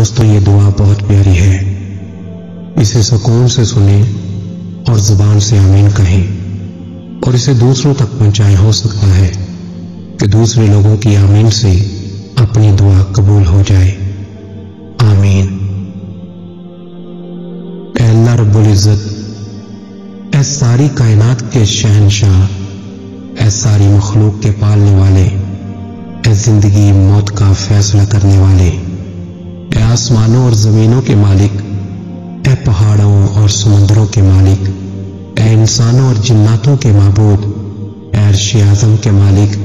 دوستو یہ دعا بہت پیاری ہے، اسے سکون سے سنیں اور زبان سے آمین کہیں اور اسے دوسروں تک پہنچائیں۔ ہو سکتا ہے کہ دوسرے لوگوں کی آمین سے اپنی دعا قبول ہو جائے۔ آمین۔ اے اللہ رب العزت، اے ساری کائنات کے شہنشاہ، اے ساری مخلوق کے پالنے والے، اے زندگی موت کا فیصلہ کرنے والے، اے آسمانوں اور زمینوں کے مالک، اے پہاڑوں اور سمندروں کے مالک، اے انسانوں اور جناتوں کے معبود، اے عرش اعظم کے مالک،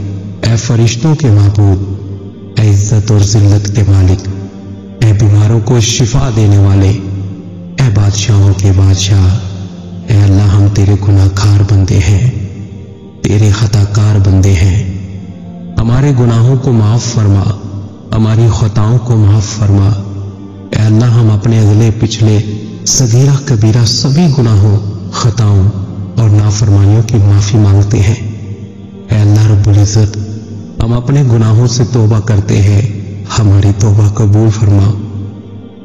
اے فرشتوں کے معبود، اے عزت اور ذلت کے مالک، اے بیماروں کو شفا دینے والے، اے بادشاہوں کے بادشاہ، اے اللہ ہم تیرے گناہ گار بندے ہیں، تیرے خطا کار بندے ہیں۔ ہمارے گناہوں کو معاف فرما، ہماری خطاؤں کو معاف فرما۔ اے اللہ ہم اپنے اگلے پچھلے صغیرہ کبیرہ سبھی گناہوں، خطاؤں اور نافرمانیوں کی معافی مانگتے ہیں۔ اے اللہ رب العزت، ہم اپنے گناہوں سے توبہ کرتے ہیں، ہماری توبہ قبول فرما۔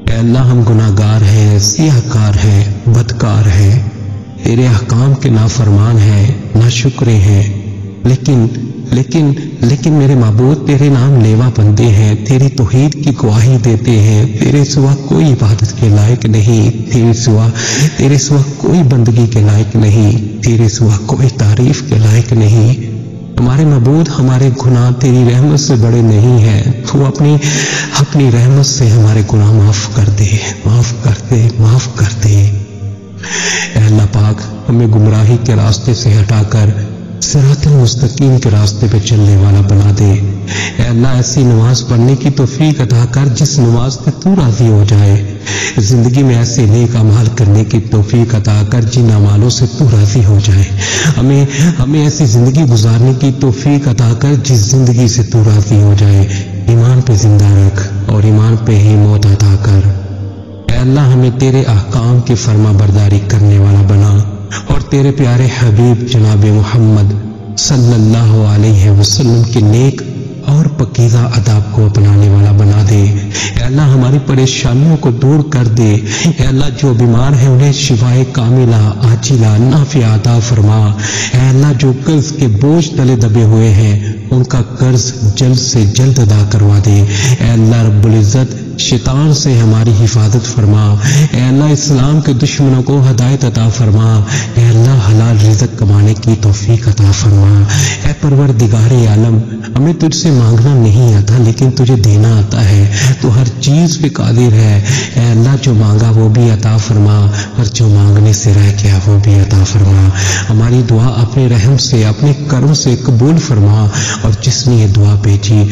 اے اللہ ہم گناہ گار ہیں، سیاہ کار ہیں، بدکار ہیں، تیرے احکام کے نافرمان ہیں، ناشکرے ہیں، لیکن میرے معبود تیرے نام لیوا بندے ہیں، تیری توحید کی گواہی دیتے ہیں۔ تیرے سوا کوئی عبادت کے لائق نہیں، تیرے سوا کوئی بندگی کے لائق نہیں، تیرے سوا کوئی تعریف کے لائق نہیں۔ ہمارے معبود، ہمارے گناہ تیری رحمت سے بڑے نہیں ہیں، تو اپنی رحمت سے ہمارے گناہ معاف کر دے، معاف کر دے، معاف کر دے۔ اے اللہ پاک، ہمیں گمراہی کے راستے سے ہٹا کر صراط المستقیم کے راستے پہ چلنے والا بنا دے۔ اے اللہ ایسی نماز پڑھنے کی توفیق عطا کر جس نماز پہ تو راضی ہو جائے۔ زندگی میں ایسے نیک اعمال کرنے کی توفیق عطا کر جن اعمالوں سے تو راضی ہو جائے۔ ہمیں ایسی زندگی گزارنے کی توفیق عطا کر جس زندگی سے تو راضی ہو جائے۔ ایمان پہ زندہ رکھ اور ایمان پہ ہی موت عطا کر۔ اے اللہ ہمیں تیرے احکام کی فرما برداری کرنے والا بنا اور تیرے پیارے حبیب جناب محمد صلی اللہ علیہ وسلم کے نیک اور پاکیزہ آداب کو اپنانے والا بنا دے۔ اے اللہ ہماری پریشانیوں کو دور کر دے۔ اے اللہ جو بیمار ہیں انہیں شفائے کاملہ عاجلہ نافعہ عطا فرما۔ اے اللہ جو قرض کے بوجھ تلے دبے ہوئے ہیں ان کا قرض جلد سے جلد ادا کروا دے۔ اے اللہ رب العزت، شیطان سے ہماری حفاظت فرما۔ اے اللہ اسلام کے دشمنوں کو ہدایت عطا فرما۔ اے اللہ حلال رزق کمانے کی توفیق عطا فرما۔ اے پروردگار عالم، ہمیں تجھ سے مانگنا نہیں آتا لیکن تجھے دینا آتا ہے، تو ہر چیز پہ قادر ہے۔ اے اللہ جو مانگا وہ بھی عطا فرما اور جو مانگنے سے رہ گیا وہ بھی عطا فرما۔ ہماری دعا اپنے رحم سے، اپنے کرم سے قبول فرما، اور جس نے یہ دعا بھیجی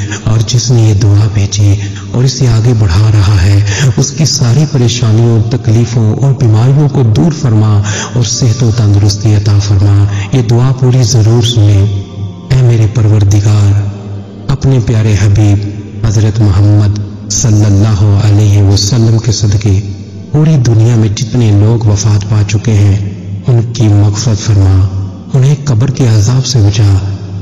اور اسے آگے بڑھا رہا ہے اس کی ساری پریشانیوں، تکلیفوں اور بیماریوں کو دور فرما اور صحت و تندرستی عطا فرما۔ یہ دعا پوری ضرور سنیں۔ اے میرے پروردگار، اپنے پیارے حبیب حضرت محمد صلی اللہ علیہ وسلم کے صدقے پوری دنیا میں جتنے لوگ وفات پا چکے ہیں ان کی مغفرت فرما، انہیں قبر کے عذاب سے بچا۔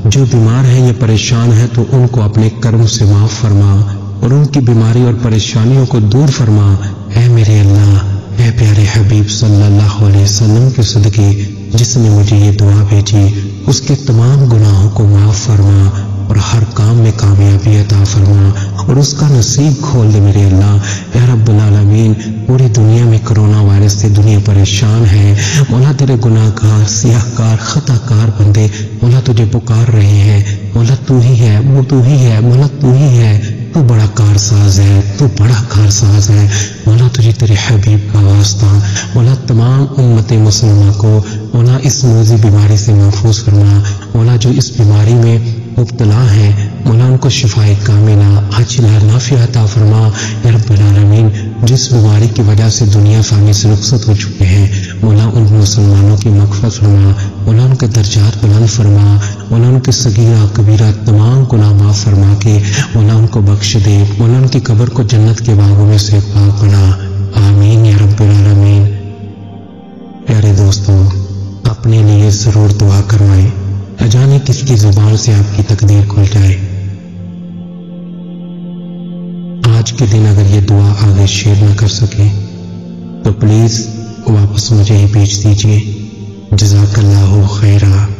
جو بیمار ہیں یا پریشان ہیں تو ان کو اپنے کرم سے معاف فرما اور ان کی بیماری اور پریشانیوں کو دور فرما۔ اے میرے اللہ، اے پیارے حبیب صلی اللہ علیہ وسلم کے صدقے جس نے مجھے یہ دعا بھیجی اس کے تمام گناہوں کو معاف فرما اور ہر کام میں کامیابی عطا فرما اور اس کا نصیب کھول دے میرے اللہ۔ اے رب العالمین، پوری دنیا میں کرونا وائرس سے دنیا پریشان ہے، مولا تیرے گناہ گار، سیاہ کار، خطا کار بندے مولا تجھے پکار رہے ہیں۔ مولا تو ہی ہے، وہ تو ہی ہے، مولا تو ہی ہے، تو بڑا کارساز ہے، تو بڑا کارساز ہے۔ مولا تجھے تیرے حبیب کا واسطہ، مولا تمام امت مسلمہ کو مولا اس موذی بیماری سے محفوظ فرما۔ مولا جو اس بیماری میں مبتلا ہیں مولا ان کو شفائے کاملہ عاجلہ نافعہ عطا فرما۔ یا رب العالمین، جس بیماری کی وجہ سے دنیا فانی سے رخصت ہو چکے ہیں مولا ان مسلمانوں کی مغفرت فرما، مولا ان کے درجات بلند فرما، مولا ان کے صغیرہ کبیرہ تمام گناہ معاف فرما کے مولا ان کو بخش دے، مولا ان کی قبر کو جنت کے باغوں میں سے پاک بنا۔ آمین یا رب العالمین۔ پیارے دوستوں، اپنے لیے ضرور دعا کروائیں، نہ جانے کس کی زبان سے آپ کی تقدیر کھل جائے۔ آج قیامت کے دن اگر یہ دعا آگے شیئر نہ کر سکے تو پلیز واپس مجھے ہی بھیج دیجیے۔ جزاک اللہ خیرہ۔